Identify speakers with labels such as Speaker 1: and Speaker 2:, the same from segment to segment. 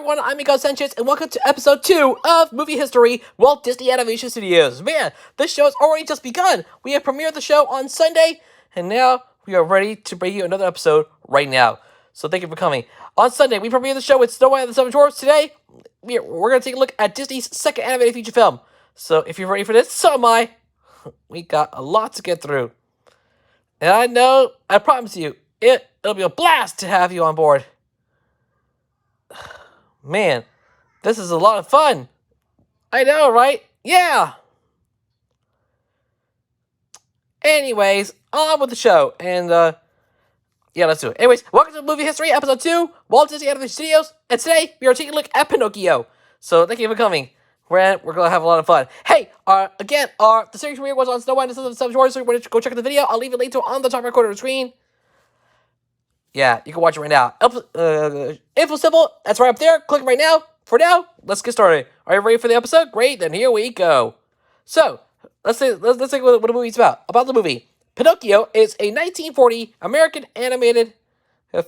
Speaker 1: everyone, I'm Miguel Sanchez, and welcome to episode 2 of Movie History, Walt Disney Animation Studios. Man, this show has already just begun. We have premiered the show on Sunday, and now we are ready to bring you another episode right now. So thank you for coming. On Sunday, we premiered the show with Snow White and the Seven Dwarfs. Today, we're going to take a look at Disney's second animated feature film. So if you're ready for this, so am I. We got a lot to get through. And I know, I promise you, it'll be a blast to have you on board. Man, this is a lot of fun. I know, right? Yeah. Anyways, on with the show. And, yeah, let's do it. Anyways, welcome to Movie History, Episode 2, Walt Disney Animation Studios. And today, we are taking a look at Pinocchio. So, thank you for coming. We're going to have a lot of fun. Hey, again, the series premiere was on Snow White and the Seven Dwarfs, so you want to go check out the video. I'll leave a link to it on the top right corner of the screen. Yeah, you can watch it right now. Info symbol, that's right up there. Click right now. For now, let's get started. Are you ready for the episode? Great, then here we go. So, let's take what the movie's about. About the movie. Pinocchio is a 1940 American animated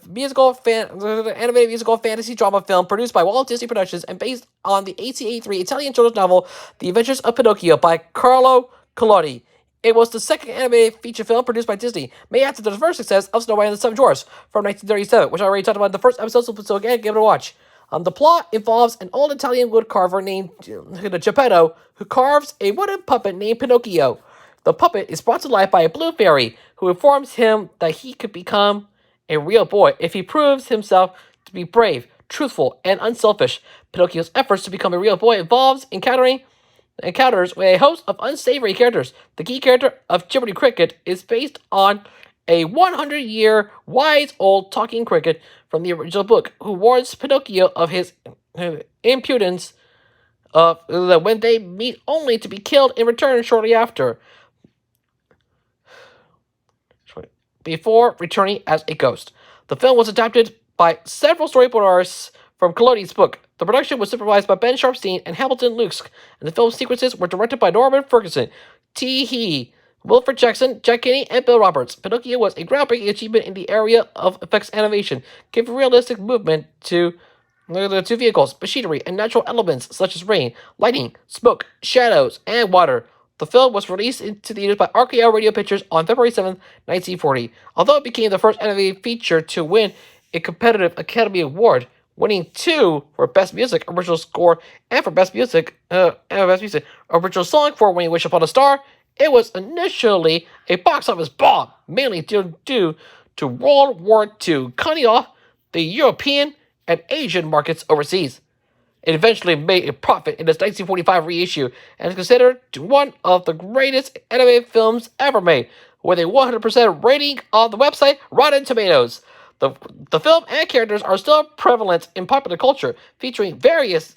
Speaker 1: musical fantasy drama film produced by Walt Disney Productions and based on the 1883 Italian children's novel The Adventures of Pinocchio by Carlo Collodi. It was the second animated feature film produced by Disney, made after the first success of Snow White and the Seven Dwarfs from 1937, which I already talked about in the first episode, so again, give it a watch. The plot involves an old Italian wood carver named Geppetto, who carves a wooden puppet named Pinocchio. The puppet is brought to life by a blue fairy, who informs him that he could become a real boy if he proves himself to be brave, truthful, and unselfish. Pinocchio's efforts to become a real boy involves encounters with a host of unsavory characters. The key character of Jiminy Cricket is based on a 100-year wise old talking cricket from the original book, who warns Pinocchio of his impudence when they meet only to be killed in return shortly after, before returning as a ghost. The film was adapted by several storyboard artists from Collodi's book. The production was supervised by Ben Sharpstein and Hamilton Lusk, and the film sequences were directed by Norman Ferguson, T. Hee, Wilfred Jackson, Jack Kinney, and Bill Roberts. Pinocchio was a groundbreaking achievement in the area of effects animation, giving realistic movement to vehicles, machinery, and natural elements such as rain, lightning, smoke, shadows, and water. The film was released into theaters by RKO Radio Pictures on February 7, 1940. Although it became the first animated feature to win a competitive Academy Award, winning 2 for Best Music, Original Score, and for Best Music, Original Song for When You Wish Upon a Star, it was initially a box office bomb, mainly due to World War II, cutting off the European and Asian markets overseas. It eventually made a profit in its 1945 reissue and is considered one of the greatest animated films ever made, with a 100% rating on the website Rotten Tomatoes. The film and characters are still prevalent in popular culture, featuring at various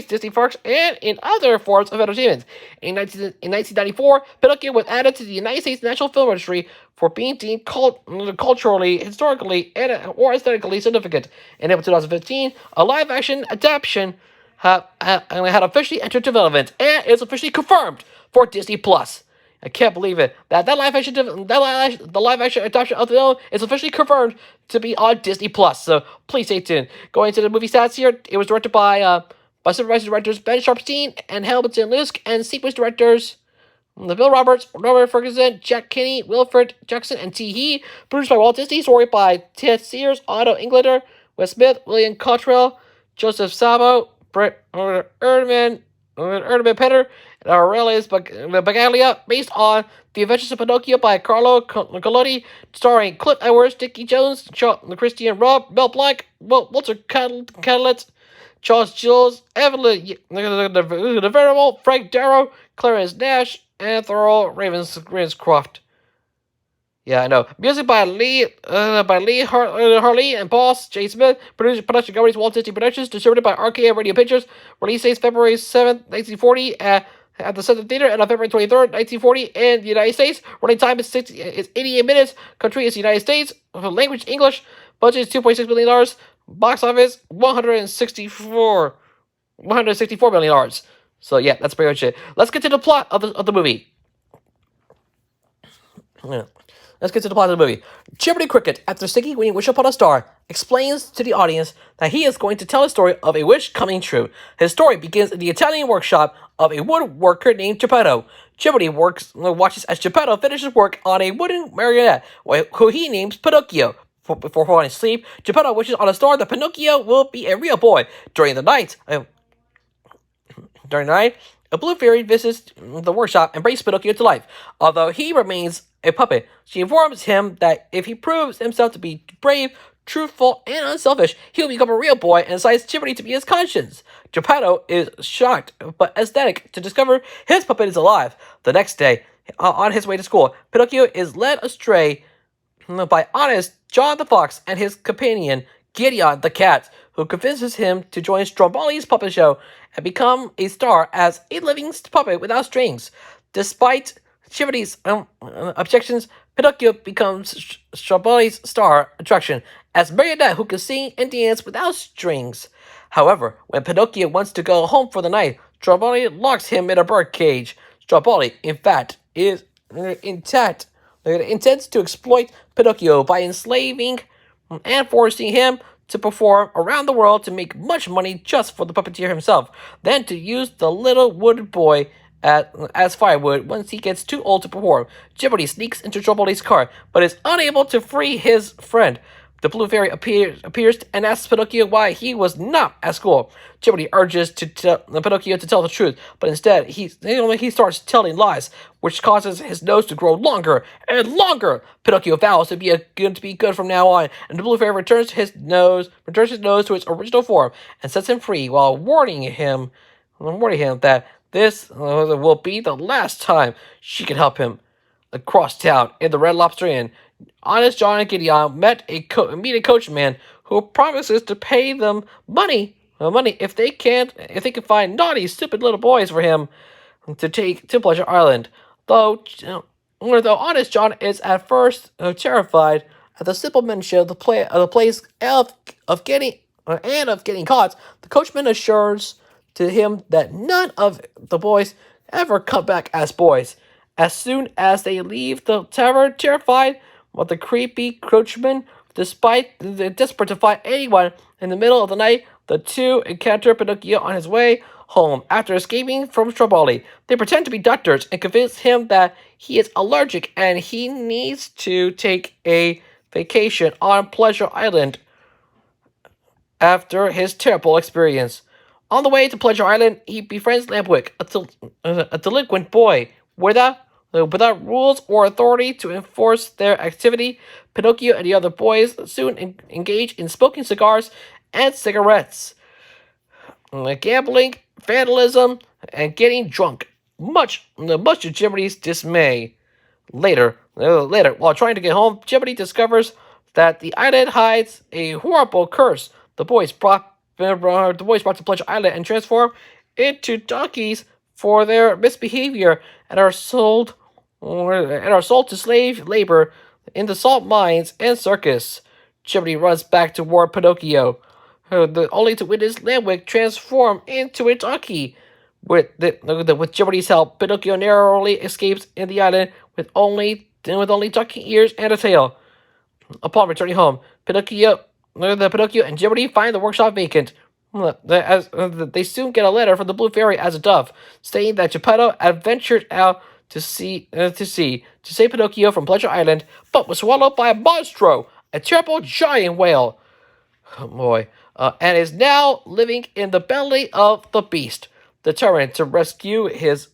Speaker 1: Disney parks and in other forms of entertainment. In 1994, Pinocchio was added to the United States National Film Registry for being deemed culturally, historically, or aesthetically significant. In April 2015, a live-action adaptation had officially entered development, and it's officially confirmed for Disney Plus. I can't believe it. The live action adaptation of the film is officially confirmed to be on Disney Plus. So please stay tuned. Going to the movie stats here, it was directed by supervising directors Ben Sharpstein and Hamilton Lusk, and sequence directors Bill Roberts, Norman Ferguson, Jack Kinney, Wilfred Jackson, and T. Hee. Produced by Walt Disney. Story by Ted Sears, Otto Englander, Wes Smith, William Cottrell, Joseph Sabo, Brett Erdman Penner, and Aurelius Bagaglia, based on The Adventures of Pinocchio by Carlo Collodi, starring Cliff Edwards, Dickie Jones, Christian Robb, Mel Blanc, Walter Catlett, Charles Jules, Evelyn the Venerable, Frank Darrow, Clarence Nash, and Thurl Ravenscroft. Yeah, I know. Music by Lee Harley and Boss J. Smith. Production companies Walt Disney Productions. Distributed by RKO Radio Pictures. Release date February 7th, 1940 at the Center Theater, and on February 23rd, 1940 in the United States. Running time is 88 minutes. Country is the United States. Language English. Budget is $2.6 million. Box office $164 million. So yeah, that's pretty much it. Let's get to the plot of the movie. Yeah. let's get to the plot of the movie. Jiminy Cricket, after singing Winning Wish Upon a Star, explains to the audience that he is going to tell a story of a wish coming true. His story begins in the Italian workshop of a woodworker named Geppetto. Jiminy watches as Geppetto finishes work on a wooden marionette, who he names Pinocchio. Before falling asleep, Geppetto wishes on a star that Pinocchio will be a real boy. During the night, a blue fairy visits the workshop and brings Pinocchio to life. Although he remains a puppet, she informs him that if he proves himself to be brave, truthful, and unselfish, he'll become a real boy and decides Jiminy to be his conscience. Geppetto is shocked but ecstatic to discover his puppet is alive. The next day, on his way to school, Pinocchio is led astray by honest John the Fox and his companion Gideon the Cat, who convinces him to join Stromboli's puppet show and become a star as a living puppet without strings. Despite Chivotty's objections, Pinocchio becomes Stromboli's star attraction as marionette who can sing and dance without strings. However, when Pinocchio wants to go home for the night, Stromboli locks him in a bird cage. Stromboli, in fact, is intends to exploit Pinocchio by enslaving and forcing him to perform around the world to make much money just for the puppeteer himself, then to use the little wood boy as firewood once he gets too old to perform. Jiminy sneaks into Stromboli's car, but is unable to free his friend. The blue fairy appears and asks Pinocchio why he was not at school. Jiminy urges Pinocchio to tell the truth, but instead he starts telling lies, which causes his nose to grow longer and longer. Pinocchio vows to be good from now on, and the blue fairy returns his nose to its original form and sets him free while warning him that this will be the last time she can help him. Across town, in the Red Lobster Inn, Honest John and Gideon meet a coachman who promises to pay them money if they can find naughty, stupid little boys for him to take to Pleasure Island. Though Honest John is at first terrified at the simple mention of the place of getting caught, the coachman assures to him that none of the boys ever come back as boys. As soon as they leave the tavern, terrified of the creepy coachman, despite desperate to find anyone in the middle of the night, the two encounter Pinocchio on his way home after escaping from Stromboli. They pretend to be doctors and convince him that he is allergic and he needs to take a vacation on Pleasure Island after his terrible experience. On the way to Pleasure Island, he befriends Lampwick, a delinquent boy, without rules or authority to enforce their activity. Pinocchio and the other boys soon engage in smoking cigars and cigarettes, gambling, vandalism, and getting drunk, much to Jiminy's dismay. Later, while trying to get home, Jiminy discovers that the island hides a horrible curse. The boys brought to Pleasure Island and transform into donkeys for their misbehavior and are sold to slave labor in the salt mines and circus. Jiminy runs back toward Pinocchio, only to witness Lamwick transform into a donkey. With Jiminy's help, Pinocchio narrowly escapes in the island with only donkey ears and a tail. Upon returning home, Pinocchio and Jiminy find the workshop vacant. They soon get a letter from the Blue Fairy as a dove, stating that Geppetto adventured out to save Pinocchio from Pleasure Island, but was swallowed by a monstro, a terrible giant whale. Oh boy. And is now living in the belly of the beast, determined to rescue his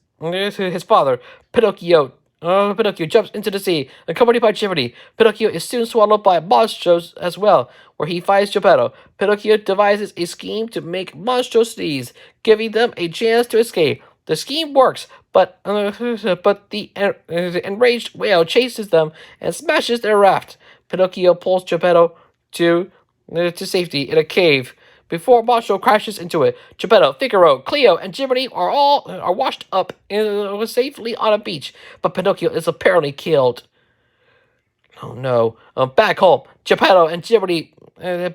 Speaker 1: father. Pinocchio jumps into the sea, accompanied by Jiminy. Pinocchio is soon swallowed by monstros as well, where he fights Geppetto. Pinocchio devises a scheme to make monstros sneeze, giving them a chance to escape. The scheme works, but the enraged whale chases them and smashes their raft. Pinocchio pulls Geppetto to safety in a cave before Monstro crashes into it. Geppetto, Figaro, Cleo, and Jiminy are washed up safely on a beach, but Pinocchio is apparently killed. Oh no! Back home, Geppetto, Jiminy, and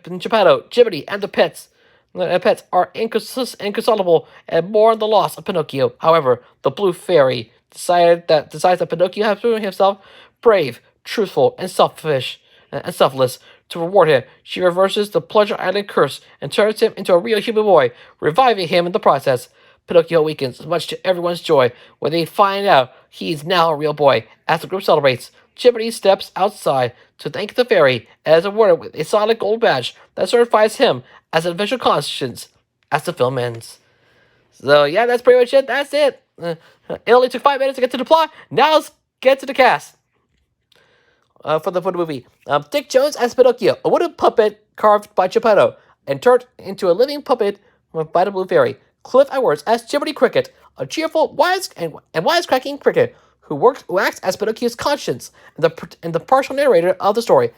Speaker 1: the pets are inconsolable and mourn the loss of Pinocchio. However, the Blue Fairy decides that Pinocchio has proven himself brave, truthful, and selfless. To reward him, she reverses the Pleasure Island curse and turns him into a real human boy, reviving him in the process. Pinocchio awakens, much to everyone's joy, when they find out he's now a real boy. As the group celebrates, Jiminy steps outside to thank the fairy and is awarded with a solid gold badge that certifies him as an official conscience as the film ends. So, yeah, that's pretty much it. That's it. It only took 5 minutes to get to the plot. Now let's get to the cast for the movie. Dick Jones as Pinocchio, a wooden puppet carved by Geppetto and turned into a living puppet by the Blue Fairy. Cliff Edwards as Jiminy Cricket, a cheerful, wisecracking cricket who acts as Pinocchio's conscience and the partial narrator of the story.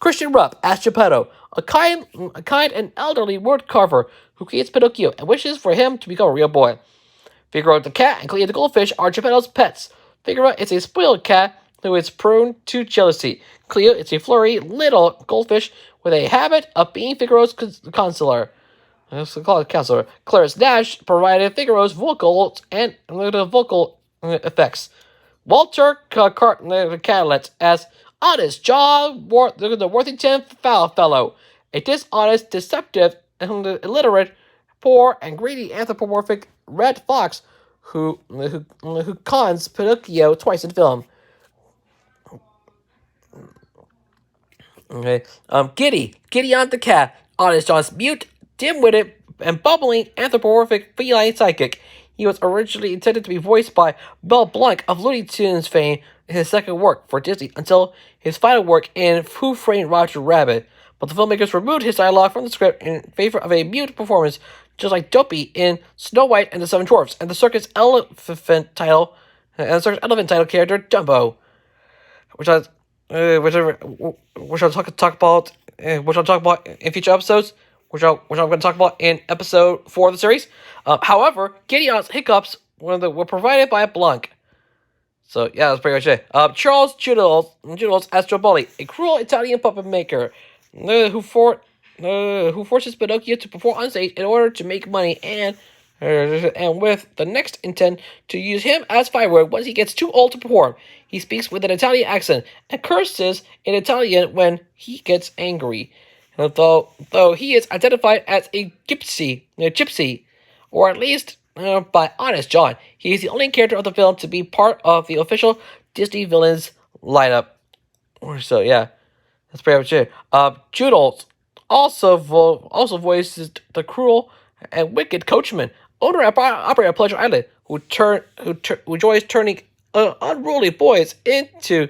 Speaker 1: Christian Rupp as Geppetto, a kind and elderly wood carver who creates Pinocchio and wishes for him to become a real boy. Figaro the cat and Clea the goldfish are Geppetto's pets. Figaro is a spoiled cat who is prone to jealousy. Clea is a flurry little goldfish with a habit of being Figaro's counselor. Clarence Nash provided Figaro's vocals and vocal effects. Walter Catlett as Honest John the Worthington Fellow, a dishonest, deceptive, illiterate, poor, and greedy anthropomorphic red fox who cons Pinocchio twice in film. Okay. Gideon the cat, Honest John's mute, dim-witted, and bubbling anthropomorphic feline psychic. He was originally intended to be voiced by Mel Blanc of Looney Tunes fame in his second work for Disney until his final work in Who Framed Roger Rabbit. But the filmmakers removed his dialogue from the script in favor of a mute performance, just like Dopey in Snow White and the Seven Dwarfs, and the circus elephant title character Dumbo, which I'll talk about in future episodes, which I'm going to talk about in episode 4 of the series. However, Gideon's hiccups were provided by Blanc. So yeah, that's pretty much it. Charles Jules as Stroboli, a cruel Italian puppet maker, who forces Pinocchio to perform on stage in order to make money, and with the next intent to use him as firewood once he gets too old to perform. He speaks with an Italian accent and curses in Italian when he gets angry. Though he is identified as a gypsy, or at least by Honest John. He is the only character of the film to be part of the official Disney villains lineup. So yeah, that's pretty much it. Judels also voices the cruel and wicked coachman, owner and operator of Pleasure Island, who enjoys turning unruly boys into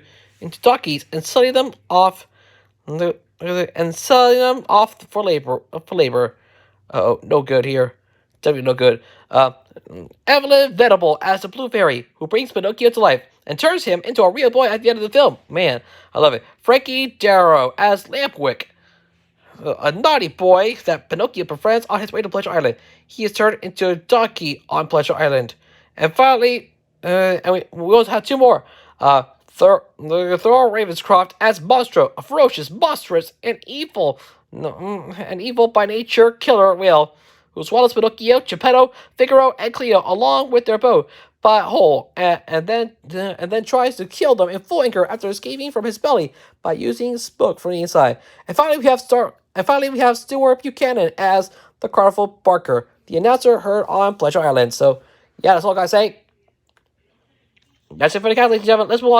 Speaker 1: donkeys and selling them off for labor. Oh, no good here. Definitely no good. Evelyn Venable as the Blue Fairy, who brings Pinocchio to life and turns him into a real boy at the end of the film. Man, I love it. Frankie Darrow as Lampwick, a naughty boy that Pinocchio befriends on his way to Pleasure Island. He is turned into a donkey on Pleasure Island. And finally, we also have 2 more. Thor Ravenscroft as Monstro, a ferocious, monstrous, and evil by nature killer whale who swallows Pinocchio, Geppetto, Figaro, and Cleo along with their bow by whole, and then tries to kill them in full anger after escaping from his belly by using smoke from the inside. And finally, we have Stuart Buchanan as the Carnival Barker, the announcer heard on Pleasure Island. So yeah, that's all I gotta say. That's it for the cast, ladies and gentlemen. Let's move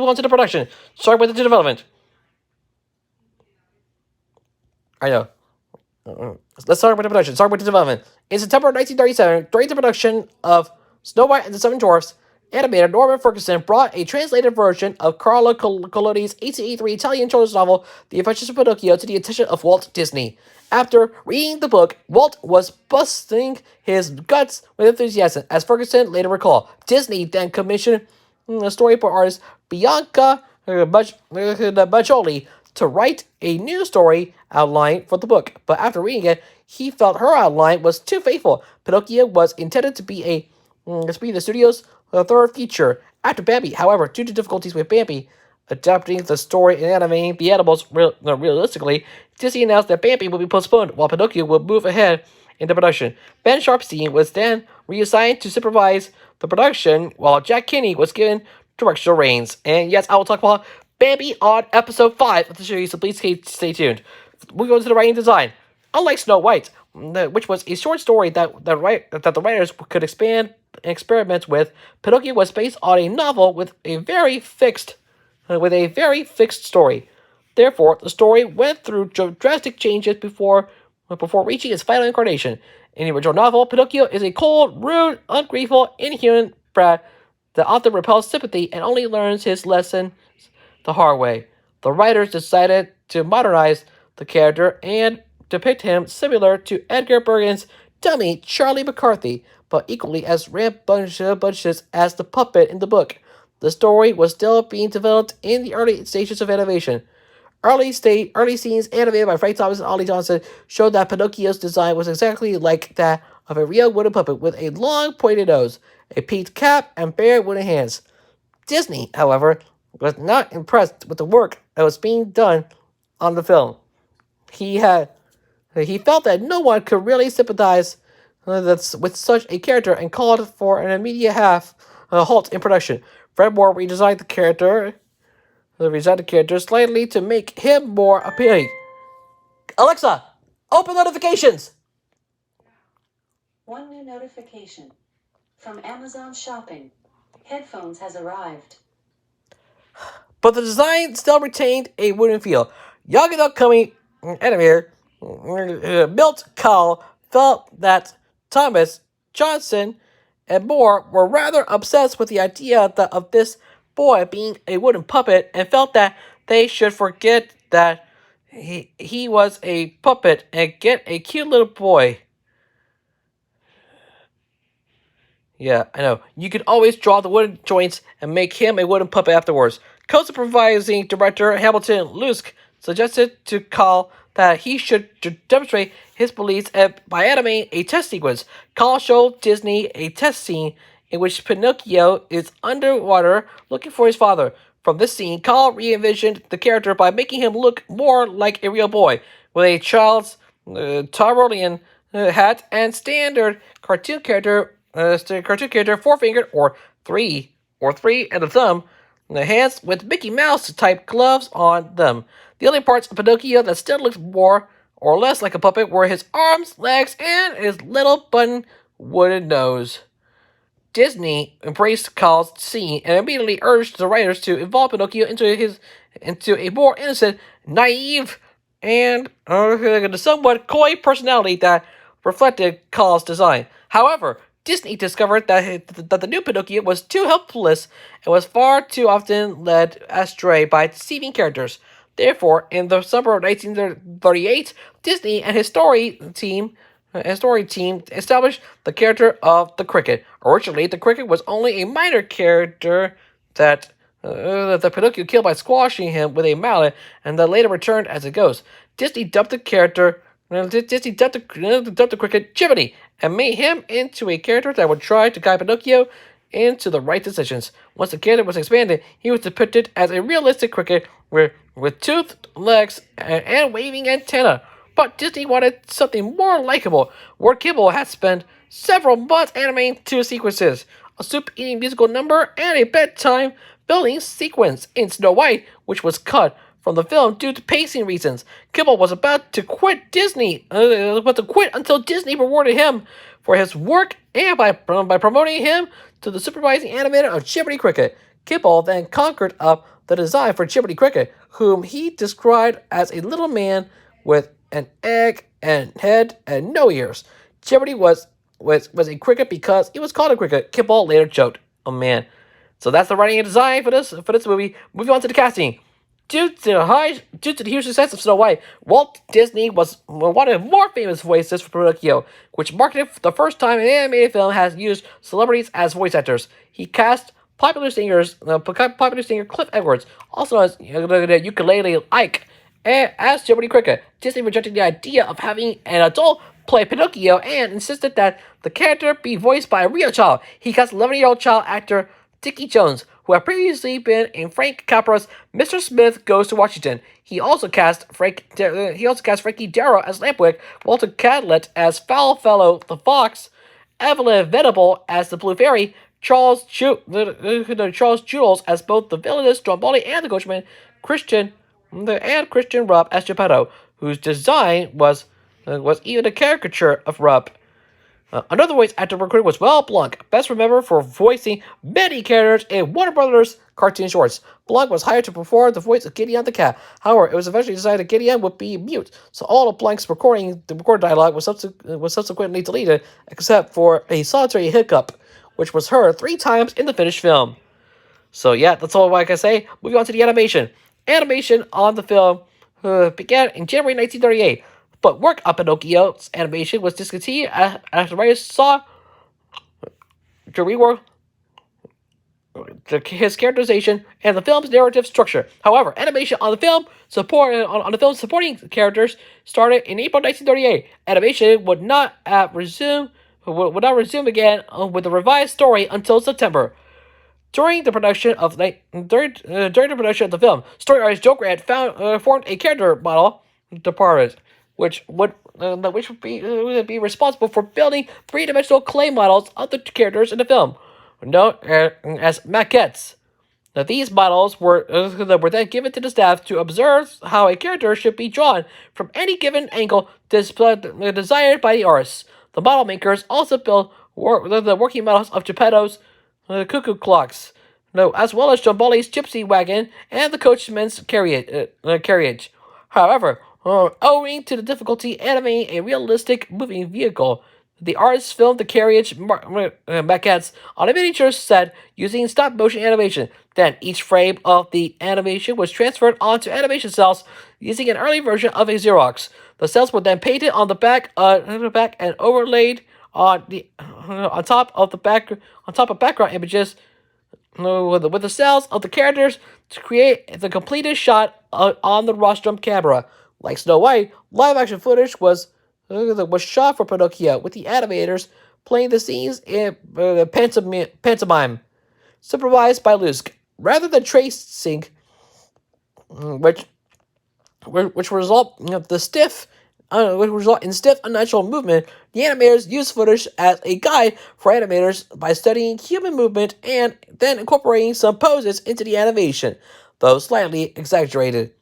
Speaker 1: on to the production. Start with the development. I know. Let's start with the production. Start with the development. In September 1937, during the production of Snow White and the Seven Dwarfs, animator Norman Ferguson brought a translated version of Carlo Collodi's 1883 Italian children's novel, The Adventures of Pinocchio, to the attention of Walt Disney. After reading the book, Walt was busting his guts with enthusiasm, as Ferguson later recalled. Disney then commissioned storyboard artist Bianca Bajoli to write a new story outline for the book, but after reading it, he felt her outline was too faithful. Pinocchio was intended to be the studio's third feature after Bambi. However, due to difficulties with Bambi adapting the story and animating the animals realistically, Disney announced that Bambi would be postponed while Pinocchio would move ahead into production. Ben Sharpstein was then reassigned to supervise the production, while Jack Kinney was given directional reins. And yes, I will talk about Bambi on episode 5 of the series, so please stay tuned. We go to the writing design. Unlike Snow White, which was a short story that the writers could expand and experiment with, Pinocchio was based on a novel with a very fixed story. Therefore, the story went through drastic changes before reaching its final incarnation. In the original novel, Pinocchio is a cold, rude, ungrateful, inhuman brat that often repels sympathy and only learns his lesson the hard way. The writers decided to modernize the character and depict him similar to Edgar Bergen's dummy Charlie McCarthy, but equally as rambunctious as the puppet in the book. The story was still being developed in the early stages of animation. Early scenes animated by Frank Thomas and Ollie Johnson showed that Pinocchio's design was exactly like that of a real wooden puppet with a long pointed nose, a peaked cap, and bare wooden hands. Disney, however, was not impressed with the work that was being done on the film. He felt that no one could really sympathize with such a character and called for an immediate halt in production. Fred Moore redesigned the character slightly to make him more appealing. Alexa, open notifications.
Speaker 2: One new notification from Amazon Shopping. Headphones has arrived.
Speaker 1: But the design still retained a wooden feel. Young and upcoming animator Milt Kahl felt that Thomas, Johnson, and Moore were rather obsessed with the idea of this boy being a wooden puppet and felt that they should forget that he was a puppet and get a cute little boy. Yeah, I know. You can always draw the wooden joints and make him a wooden puppet afterwards. Co-supervising director Hamilton Lusk suggested to Kahl that he should demonstrate his beliefs by animating a test sequence. Kahl showed Disney a test scene in which Pinocchio is underwater looking for his father. From this scene, Kahl re-envisioned the character by making him look more like a real boy, with a child's Tyrolean hat and standard cartoon character four-fingered or three and a thumb, and the hands with Mickey Mouse type gloves on them. The only parts of Pinocchio that still looked more or less like a puppet were his arms, legs, and his little button wooden nose. Disney embraced Kahl's scene and immediately urged the writers to evolve Pinocchio into a more innocent, naive, and somewhat coy personality that reflected Kahl's design. However, Disney discovered that the new Pinocchio was too helpless and was far too often led astray by deceiving characters. Therefore, in the summer of 1938, Disney and his story team established the character of the Cricket. Originally, the Cricket was only a minor character that the Pinocchio killed by squashing him with a mallet, and that later returned as a ghost. Disney dubbed the character. Disney dubbed the Cricket Jiminy and made him into a character that would try to guide Pinocchio into the right decisions. Once the character was expanded, he was depicted as a realistic cricket with toothed legs and waving antenna. But Disney wanted something more likable. Ward Kimball had spent several months animating two sequences, a soup-eating musical number and a bedtime building sequence in Snow White, which was cut from the film due to pacing reasons. Kimball was about to quit Disney, until Disney rewarded him for his work and by promoting him to the supervising animator of Jiminy Cricket. Kimball then conquered up the design for Jiminy Cricket, whom he described as a little man with an egg and head and no ears. Jiminy was a cricket because he was called a cricket. Kimball later joked, "Oh man." So that's the writing and design for this movie. Moving on to the casting. Due to the huge success of Snow White, Walt Disney was one of the more famous voices for Pinocchio, which marked it the first time an animated film has used celebrities as voice actors. He cast popular singer Cliff Edwards, also known as Ukulele Ike, as Jiminy Cricket. Disney rejected the idea of having an adult play Pinocchio and insisted that the character be voiced by a real child. He cast 11-year-old child actor Dickie Jones, who had previously been in Frank Capra's Mr. Smith Goes to Washington. He also cast Frankie Darrow as Lampwick, Walter Cadlett as Foul Fellow the Fox, Evelyn Venable as the Blue Fairy, Charles Jules as both the villainous Stromboli and the coachman Christian Rupp as Geppetto, whose design was even a caricature of Rupp. Another voice actor recruited was Walt Blanc, best remembered for voicing many characters in Warner Brothers cartoon shorts. Blanc was hired to perform the voice of Gideon the cat. However, it was eventually decided that Gideon would be mute, so all of Blanc's recorded dialogue was subsequently deleted, except for a solitary hiccup, which was heard 3 times in the finished film. So yeah, that's all I can say. Moving on to the animation. Animation on the film began in January 1938, but work on Pinocchio's animation was discontinued after writers saw to rework his characterization and the film's narrative structure. However, animation on the film's supporting characters started in April 1938. Animation would not resume again with the revised story until September. During the production of the film, story artist Joe Grant formed a character model department, which would be responsible for building three-dimensional clay models of the characters in the film, known as maquettes. Now, these models were then given to the staff to observe how a character should be drawn from any given angle desired by the artists. The model makers also built the working models of Geppetto's cuckoo clocks, as well as Stromboli's gypsy wagon and the coachman's carriage. However, owing to the difficulty animating a realistic moving vehicle, the artists filmed the carriage maquettes on a miniature set using stop-motion animation. Then, each frame of the animation was transferred onto animation cells using an early version of a Xerox. The cells were then painted on the back and overlaid on top of background images with the cells of the characters to create the completed shot on the rostrum camera. Like Snow White, live-action footage was shot for Pinocchio, with the animators playing the scenes in pantomime, supervised by Lusk, rather than tracing, which result in stiff, unnatural movement. The animators used footage as a guide for animators by studying human movement and then incorporating some poses into the animation, though slightly exaggerated.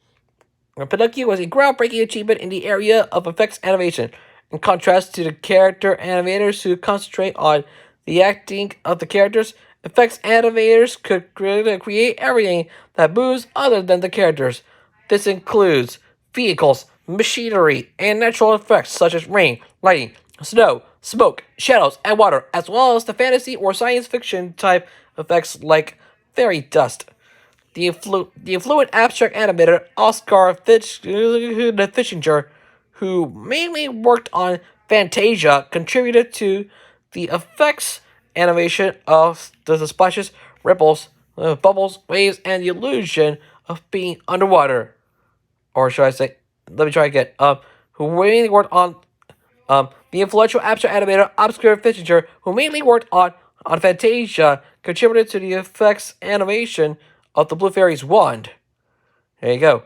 Speaker 1: Pinocchio was a groundbreaking achievement in the area of effects animation, in contrast to the character animators who concentrate on the acting of the characters. Effects animators could create everything that moves other than the characters. This includes vehicles, machinery, and natural effects such as rain, lightning, snow, smoke, shadows, and water, as well as the fantasy or science fiction type effects like fairy dust. The affluent abstract animator Oscar Fischinger, who mainly worked on Fantasia, contributed to the effects animation of the splashes, ripples, bubbles, waves, and the illusion of being underwater. Or should I say, let me try again. Who mainly worked on the influential abstract animator Oscar Fischinger, who mainly worked on Fantasia, contributed to the effects animation of the Blue Fairy's wand. There you go.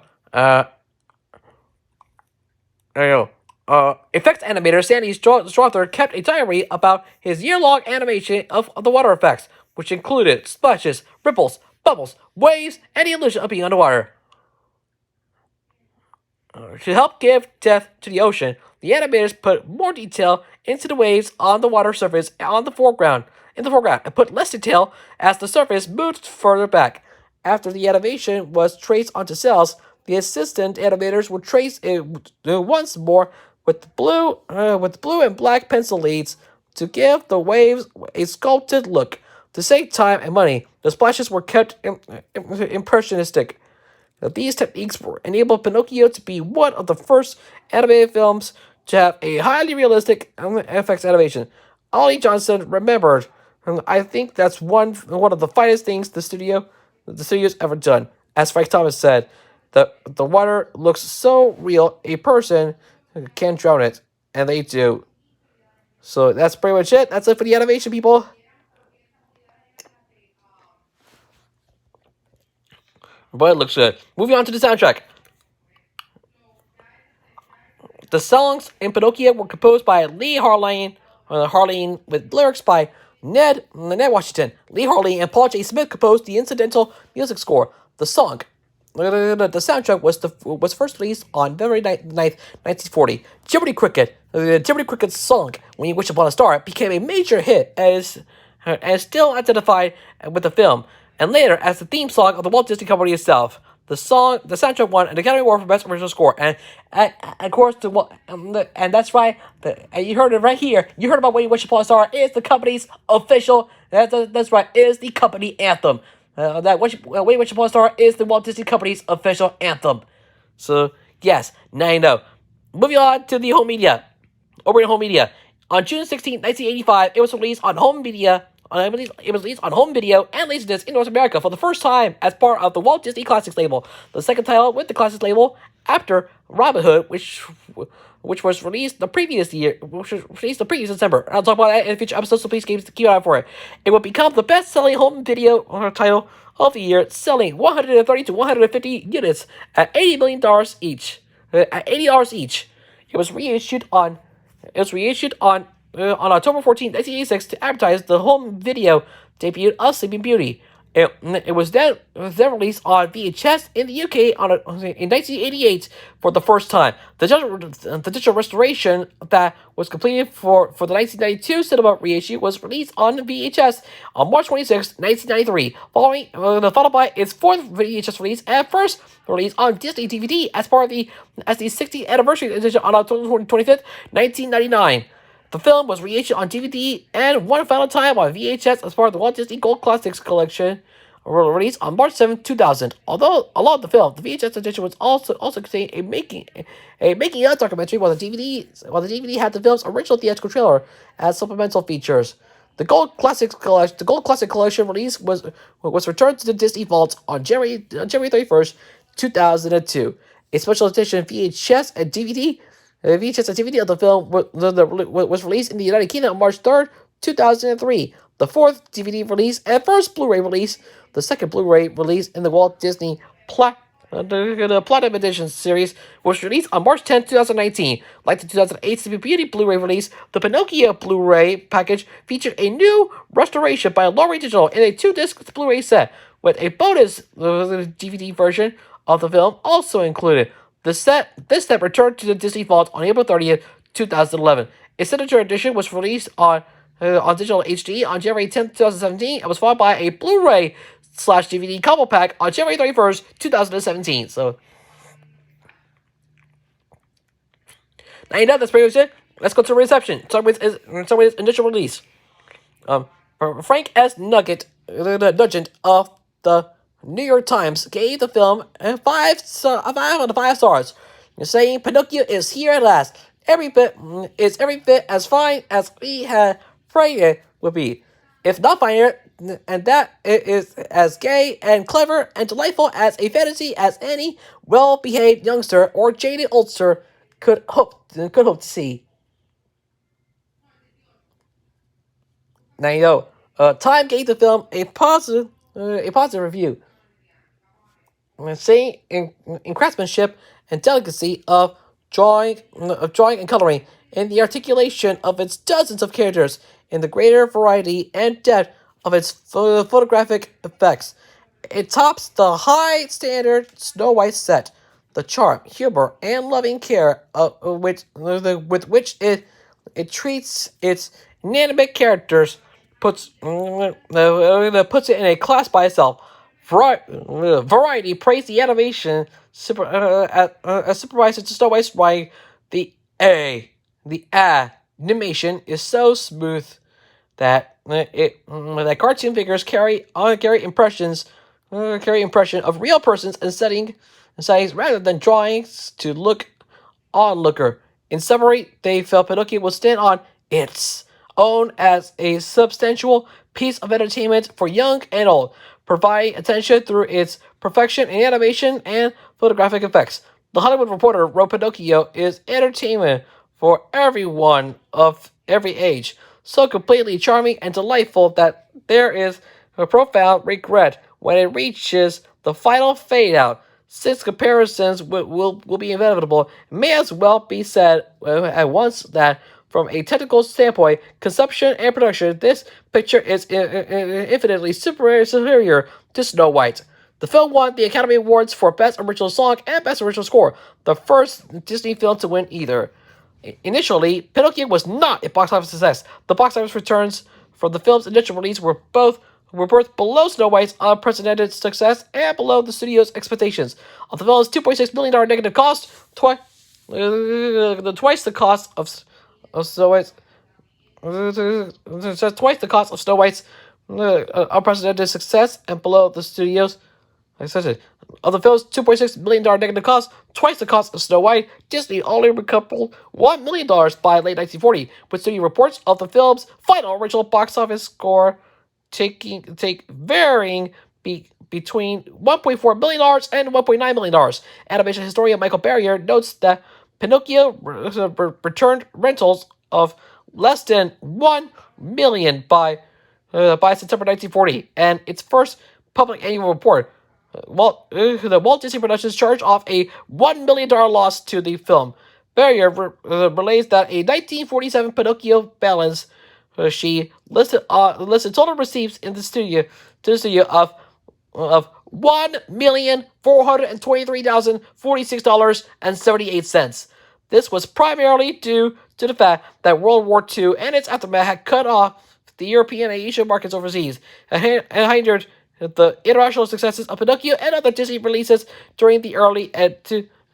Speaker 1: Effects animator Sandy Strother kept a diary about his year-long animation of the water effects, which included splashes, ripples, bubbles, waves, and the illusion of being underwater. To help give depth to the ocean, the animators put more detail into the waves on the water surface in the foreground, and put less detail as the surface moved further back. After the animation was traced onto cells, the assistant animators would trace it once more with blue and black pencil leads to give the waves a sculpted look. To save time and money, the splashes were kept impressionistic. These techniques enabled Pinocchio to be one of the first animated films to have a highly realistic effects animation. Ollie Johnson remembered, I think that's one of the finest things the studio's ever done. As Frank Thomas said, the water looks so real, a person can't drown it, and they do. So that's pretty much it. That's it for the animation, people. But it looks good. Moving on to the soundtrack. The songs in Pinocchio were composed by Lee Harline with lyrics by Ned Washington, Lee Harley, and Paul J. Smith composed the incidental music score. The song, the soundtrack was first released on February 9th, 1940. Jiminy Cricket, Jiminy Cricket's song "When You Wish Upon a Star" became a major hit as still identified with the film, and later as the theme song of the Walt Disney Company itself. The soundtrack won an Academy Award for Best Original Score, and of course, and that's right. You heard it right here. You heard about "When You Wish Upon a Star" is the company's official. That's right. Is the company anthem. When You Wish Upon a Star is the Walt Disney Company's official anthem. So yes, now you know. Moving on to the home media. Over in home media. On June 16, 1985, it was released on home media. It was released on home video and Laserdisc in North America for the first time as part of the Walt Disney Classics label. The second title with the Classics label after Robin Hood, which was released the previous December. I'll talk about that in future episodes, so please keep an eye out for it. It would become the best-selling home video title of the year, selling 130 to 150 units at $80 million each. At $80 each. It was reissued on October 14, 1986 to advertise the home video debut of Sleeping Beauty. It was then released on VHS in the UK in 1988 for the first time. The digital restoration that was completed for the 1992 cinema reissue was released on VHS on March 26, 1993, followed by its fourth VHS release and first release on Disney DVD as the 60th anniversary edition on October 25th, 1999. The film was reissued on DVD and one final time on VHS as part of the Walt Disney Gold Classics collection, released on March 7, 2000. Although along the film, the VHS edition was also contained a making of documentary, while the DVD had the film's original theatrical trailer as supplemental features. The Gold Classic collection release was returned to the Disney vaults on January 31st, 2002. A special edition VHS and DVD of the film was released in the United Kingdom on March 3rd, 2003. The fourth DVD release and first Blu-ray release, the second Blu-ray release in the Walt Disney Platinum Edition series, was released on March 10, 2019. Like the 2008 Sleeping Beauty Blu-ray release, the Pinocchio Blu-ray package featured a new restoration by Laurie Digital in a 2-disc Blu-ray set, with a bonus DVD version of the film also included. This set returned to the Disney Vault on April 30th, 2011. A signature edition was released on digital HD on January 10th, 2017, and was followed by a Blu-ray/DVD combo pack on January 31st, 2017. So, now you know that's pretty much it. Let's go to reception. Start with its initial release. Frank S. Nugent of the New York Times gave the film 5 out of 5 stars, saying Pinocchio is here at last. Every bit as fine as we had prayed it would be, if not finer, and that it is as gay and clever and delightful as a fantasy as any well-behaved youngster or jaded oldster could hope to see. Now you know, Time gave the film a positive review, saying in craftsmanship and delicacy of drawing and coloring, in the articulation of its dozens of characters, in the greater variety and depth of its photographic effects. It tops the high standard Snow White set. The charm, humor, and loving care with which it treats its inanimate characters puts it in a class by itself. Variety praised the animation supervisor to Snow White's writing. The animation is so smooth that cartoon figures carry impression of real persons and settings rather than drawings to look onlooker. In summary, they felt Pinocchio will stand on its own as a substantial piece of entertainment for young and old, providing attention through its perfection in animation and photographic effects. The Hollywood Reporter wrote Pinocchio is entertainment for everyone of every age, so completely charming and delightful that there is a profound regret when it reaches the final fade-out. Since comparisons will be inevitable, it may as well be said at once that from a technical standpoint, conception and production, this picture is infinitely superior to Snow White. The film won the Academy Awards for Best Original Song and Best Original Score, the first Disney film to win either. Initially, Pinocchio was not a box office success. The box office returns for the film's initial release were both below Snow White's unprecedented success and below the studio's expectations. Of the film's $2.6 million negative cost, twice the cost of Snow White's twice the cost of Snow White's unprecedented success, and below the studio's. Like I said, of the film's $2.6 million negative cost, twice the cost of Snow White, Disney only recovered $1 million by late 1940, with studio reports of the film's final original box office score varying between $1.4 million and $1.9 million. Animation historian Michael Barrier notes that Pinocchio returned rentals of less than $1 million by September 1940, and its first public annual report. The Walt Disney Productions charged off a $1 million loss to the film. Barrier relays that a 1947 Pinocchio balance she listed total receipts in the studio of $1,423,046.78. This was primarily due to the fact that World War II and its aftermath had cut off the European and Asian markets overseas and hindered the international successes of Pinocchio and other Disney releases during the early and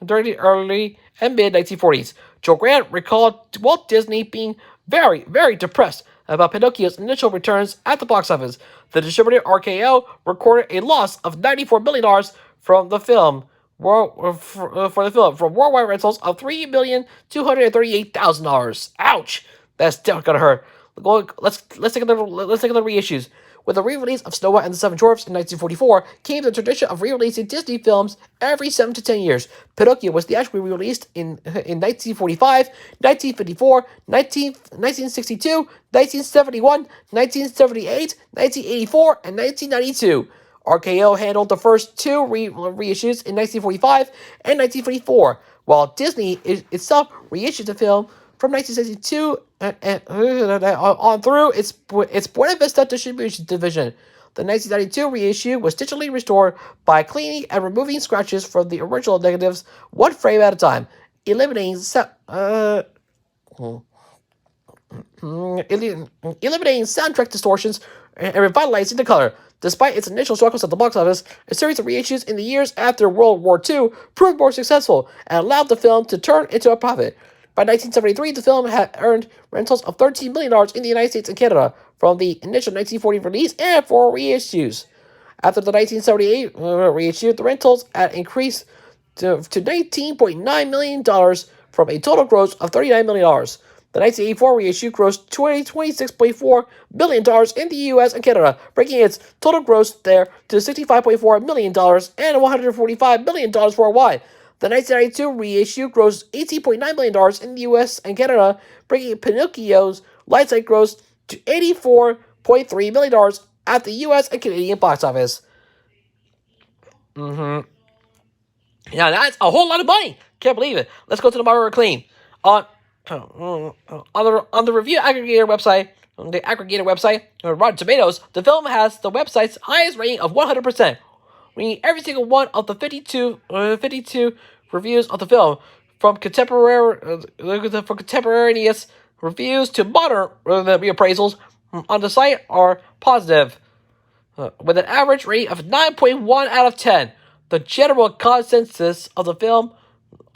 Speaker 1: mid 1940s. Joe Grant recalled Walt Disney being very, very depressed about Pinocchio's initial returns at the box office. The distributor RKO recorded a loss of $94 million from the film. From worldwide rentals of $3,238,000. Ouch! That's definitely gonna hurt. Let's take another reissues. With the re-release of Snow White and the Seven Dwarfs in 1944 came the tradition of re-releasing Disney films every 7 to 10 years. Pinocchio was theatrically re-released in 1945, 1954, 1962, 1971, 1978, 1984, and 1992. RKO handled the first two reissues in 1945 and 1954, while Disney itself reissued the film from 1962 on through its Buena Vista distribution division. The 1992 reissue was digitally restored by cleaning and removing scratches from the original negatives one frame at a time, eliminating soundtrack distortions and revitalizing the color. Despite its initial struggles at the box office, a series of reissues in the years after World War II proved more successful and allowed the film to turn into a profit. By 1973, the film had earned rentals of $13 million in the United States and Canada from the initial 1940 release and 4 reissues. After the 1978 reissue, the rentals had increased to $19.9 million from a total gross of $39 million. The 1984 reissue grossed $26.4 million in the US and Canada, bringing its total gross there to $65.4 million and $145 million worldwide. The 1992 reissue grossed $18.9 million in the US and Canada, bringing Pinocchio's light-side gross to $84.3 million at the US and Canadian box office. Now that's a whole lot of money. Can't believe it. Let's go to the moderate acclaim. On the review aggregator website, Rotten Tomatoes, the film has the website's highest rating of 100%. Reading every single one of the 52 reviews of the film, from contemporaneous reviews to modern reappraisals on the site, are positive, with an average rating of 9.1 out of 10. The general consensus of the film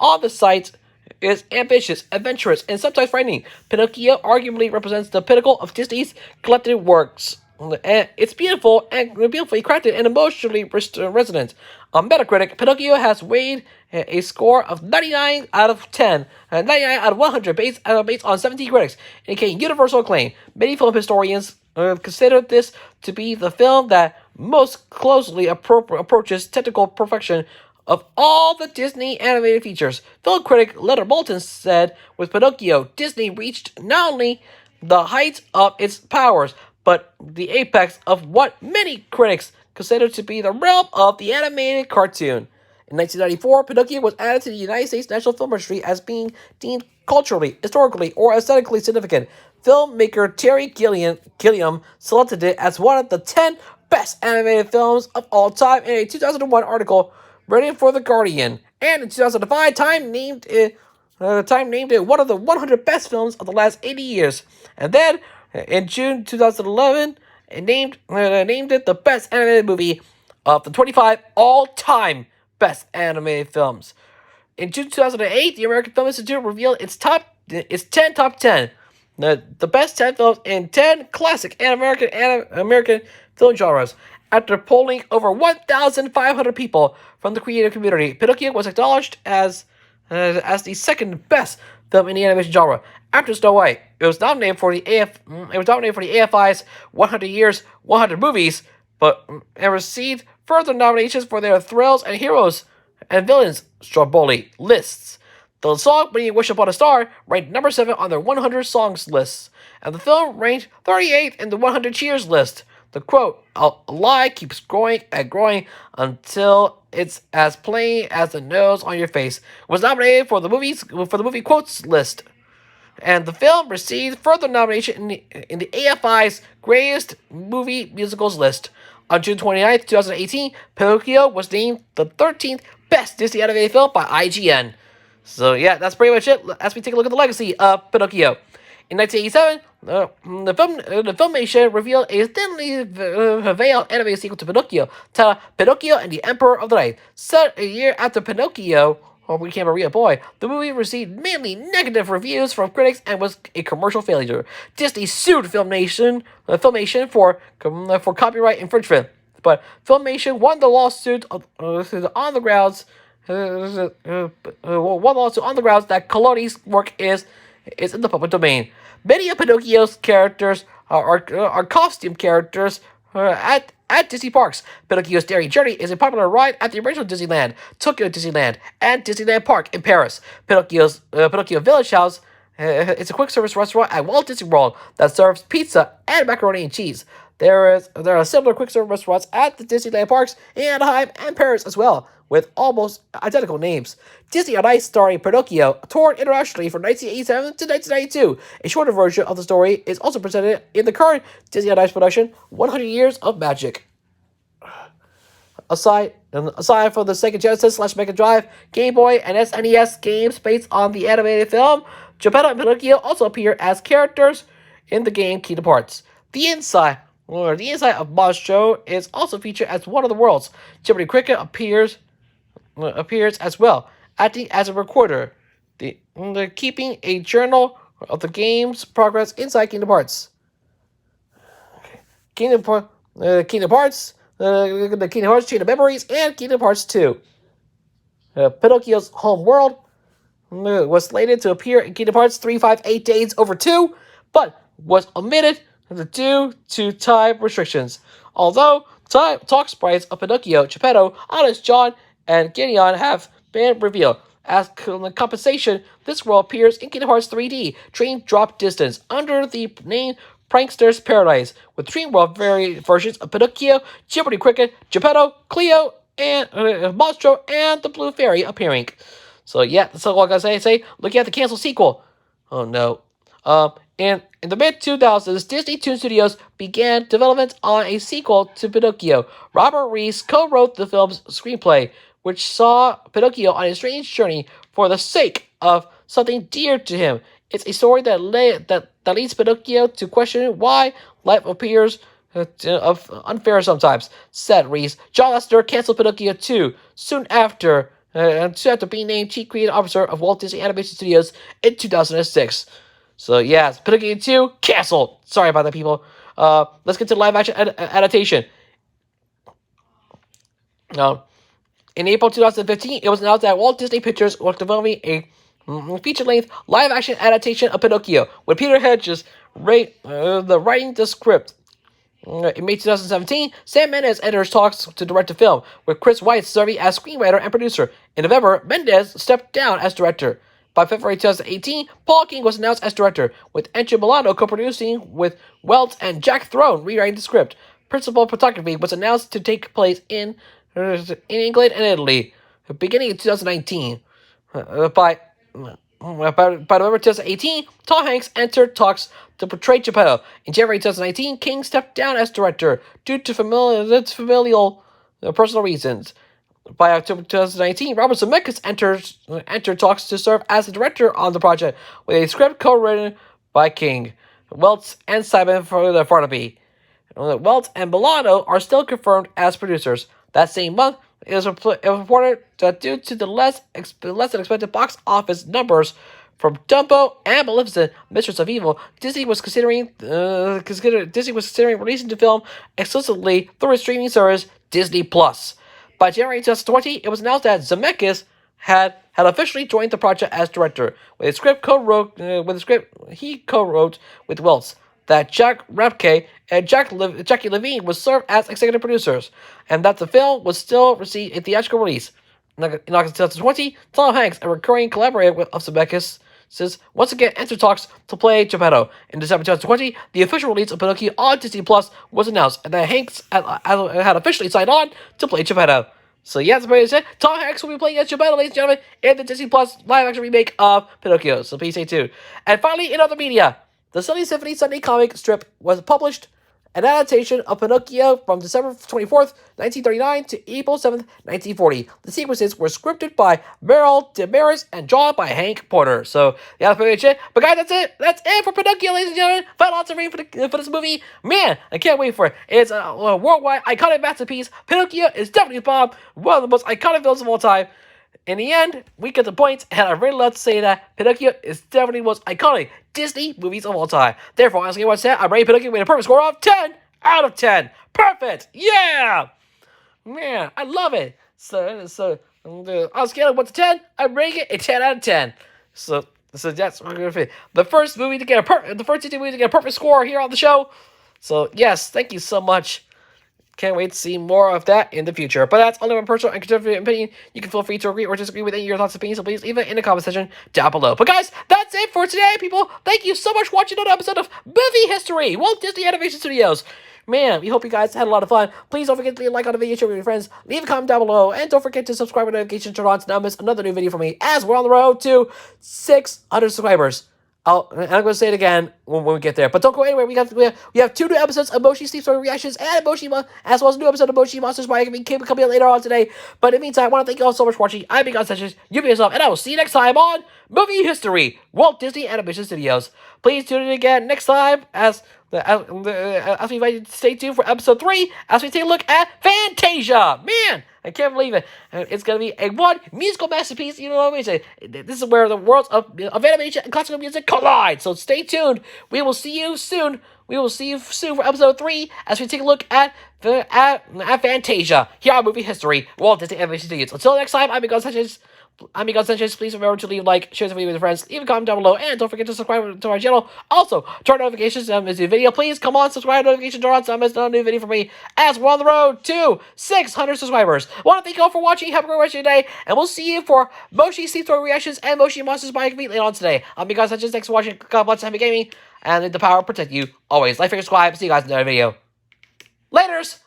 Speaker 1: on the site is ambitious, adventurous, and sometimes frightening. Pinocchio arguably represents the pinnacle of Disney's collected works. It's beautiful and beautifully crafted and emotionally resonant. On Metacritic, Pinocchio has weighed a score of 99 out of 10, and 99 out of 100 based on 17 critics, indicating universal acclaim. Many film historians consider this to be the film that most closely approaches technical perfection of all the Disney animated features. Film critic Leonard Moulton said, with Pinocchio, Disney reached not only the heights of its powers, but the apex of what many critics consider to be the realm of the animated cartoon. In 1994, Pinocchio was added to the United States National Film Registry as being deemed culturally, historically, or aesthetically significant. Filmmaker Terry Gilliam selected it as one of the 10 best animated films of all time in a 2001 article written for The Guardian. And in 2005, Time named it one of the 100 best films of the last 80 years. And then, in June 2011, named it the best animated movie of the 25 all-time best animated films. In June 2008, the American Film Institute revealed its 10 top 10, the best 10 films in 10 classic and American film genres. After polling over 1,500 people from the creative community, Pinocchio was acknowledged as the second best film in the animation genre. After Snow White, it was nominated for the AFI's 100 Years, 100 Movies, but it received further nominations for their Thrills and Heroes and Villains Stromboli lists. The song "When You Wish Upon a Star" ranked number 7 on their 100 songs list, and the film ranked 38th in the 100 Cheers list. The quote, "A lie keeps growing and growing until it's as plain as the nose on your face," was nominated for the movie quotes list. And the film received further nomination in the AFI's Greatest Movie Musicals list. On June 29th, 2018, Pinocchio was named the 13th best Disney animated film by IGN. So yeah, that's pretty much it. As we take a look at the legacy of Pinocchio. In 1987, the Filmation revealed a thinly veiled animated sequel to Pinocchio, titled Pinocchio and the Emperor of the Night. Set a year after Pinocchio became a real boy, the movie received mainly negative reviews from critics and was a commercial failure. Disney sued Filmation for copyright infringement, but Filmation won the lawsuit on the grounds that Collodi's work is in the public domain. Many of Pinocchio's characters are costume characters at Disney parks. Pinocchio's Daring Journey is a popular ride at the original Disneyland, Tokyo Disneyland, and Disneyland Park in Paris. Pinocchio Village House is a quick service restaurant at Walt Disney World that serves pizza and macaroni and cheese. There are similar quick service restaurants at the Disneyland parks in Anaheim and Paris as well, with almost identical names. Disney on Ice starring Pinocchio toured internationally from 1987 to 1992. A shorter version of the story is also presented in the current Disney on Ice production, 100 Years of Magic. Aside from the Sega Genesis / Mega Drive, Game Boy, and SNES games based on the animated film, Geppetto and Pinocchio also appear as characters in the game Kingdom Hearts. The inside of Monstro is also featured as one of the worlds. Jiminy Cricket appears as well, acting as a recorder, keeping a journal of the game's progress inside Kingdom Hearts. Kingdom Hearts, the Kingdom Hearts Chain of Memories, and Kingdom Hearts 2. Pinocchio's home world was slated to appear in Kingdom Hearts 358 Days Over 2, but was omitted due to time restrictions. Although talk sprites of Pinocchio, Geppetto, Honest John, and Gideon have been revealed. As compensation, this world appears in Kingdom Hearts 3D, Dream Drop Distance, under the name Prankster's Paradise, with Dream World versions of Pinocchio, Jiminy Cricket, Geppetto, Cleo, and Monstro, and the Blue Fairy appearing. So yeah, that's all I gotta say. Looking at the canceled sequel. Oh no. In the mid-2000s, Disney Toon Studios began development on a sequel to Pinocchio. Robert Reese co-wrote the film's screenplay, which saw Pinocchio on a strange journey for the sake of something dear to him. It's a story that leads Pinocchio to question why life appears unfair sometimes, said Reese. John Lasseter canceled Pinocchio 2 soon after being named Chief Creative Officer of Walt Disney Animation Studios in 2006. So yeah, Pinocchio 2 canceled. Sorry about that, people. Let's get to the live-action adaptation. In April 2015, it was announced that Walt Disney Pictures was developing a feature-length live-action adaptation of Pinocchio, with Peter Hedges writing the script. In May 2017, Sam Mendes enters talks to direct the film, with Chris Weitz serving as screenwriter and producer. In November, Mendes stepped down as director. By February 2018, Paul King was announced as director, with Encho Milano co-producing with Welts and Jack Throne rewriting the script. Principal photography was announced to take place in England and Italy, beginning in 2019. By by November 2018, Tom Hanks entered talks to portray Geppetto. In January 2019, King stepped down as director due to familial personal reasons. By October 2019, Robert Zemeckis entered talks to serve as the director on the project, with a script co-written by King, Welts, and Simon Farnaby. Walt and Milano are still confirmed as producers. That same month, it was reported that due to the less than expected box office numbers from Dumbo and Maleficent: Mistress of Evil, Disney was considering releasing the film exclusively through its streaming service Disney Plus. By January 2020, it was announced that Zemeckis had officially joined the project as director, with a script he co-wrote with Welts, that Jack Rapke and Jackie Levine would serve as executive producers, and that the film would still receive a theatrical release. In August 2020, Tom Hanks, a recurring collaborator of Zemeckis, once again entered talks to play Geppetto. In December 2020, the official release of Pinocchio on Disney Plus was announced, and that Hanks had officially signed on to play Geppetto. So yes, Tom Hanks will be playing as Geppetto, ladies and gentlemen, in the Disney Plus live-action remake of Pinocchio. So please stay tuned. And finally, in other media, the Silly Symphony Sunday comic strip was published, an adaptation of Pinocchio from December 24th, 1939 to April 7th, 1940. The sequences were scripted by Merrill Demaris and drawn by Hank Porter. So, yeah, pretty much it. But guys, that's it. That's it for Pinocchio, ladies and gentlemen. Final answer for this movie. Man, I can't wait for it. It's a worldwide iconic masterpiece. Pinocchio is definitely bomb. One of the most iconic films of all time. In the end, we get the point, and I really love to say that Pinocchio is definitely the most iconic Disney movies of all time. Therefore, as I said, I'm rating Pinocchio with a perfect score of 10 out of 10. Perfect! Yeah! Man, I love it. So on a scale of 1 to 10, I'm rating it a 10 out of 10. So that's what we're gonna fit. The first Disney movie to get a perfect score here on the show. So yes, thank you so much. Can't wait to see more of that in the future. But that's only my personal and conservative opinion. You can feel free to agree or disagree with any of your thoughts and opinions, so please leave it in the comment section down below. But guys, that's it for today, people. Thank you so much for watching another episode of Movie History, Walt Disney Animation Studios. Man, we hope you guys had a lot of fun. Please don't forget to leave a like on the video, share with your friends, leave a comment down below, and don't forget to subscribe with notifications turned on to not miss another new video from me, as we're on the road to 600 subscribers. I'm going to say it again when we get there. But don't go anywhere. We have 2 new episodes of Moshi Sleep Story Reactions and Moshi, as well as a new episode of Moshi Monsters by coming out later on today. But in the meantime, I want to thank you all so much for watching. I'm Big Sessions. You be yourself, and I will see you next time on Movie History, Walt Disney Animation Studios. Please tune in again next time as we invite you to stay tuned for episode 3 as we take a look at Fantasia. Man, I can't believe it. It's going to be a one musical masterpiece. You know what I mean? This is where the worlds of animation and classical music collide. So stay tuned. We will see you soon. For episode 3 as we take a look at Fantasia here on Movie History, Walt Disney Animation Studios. Until next time, I'm Miguel Sanchez. Please remember to leave a like, share the video with your friends, leave a comment down below, and don't forget to subscribe to our channel. Also, turn notifications on this new video. Please come on, subscribe, notifications turn on so I miss no new video from me as we're on the road to 600 subscribers. I want to thank you all for watching. Have a great rest of your day, and we'll see you for Moshi Sleep Story Reactions and Moshi Monsters by Feet later on today. I'm Miguel Sanchez. Thanks for watching. God bless, happy gaming, and the power protect you always. Like, favorite, subscribe. See you guys in another video. Laters!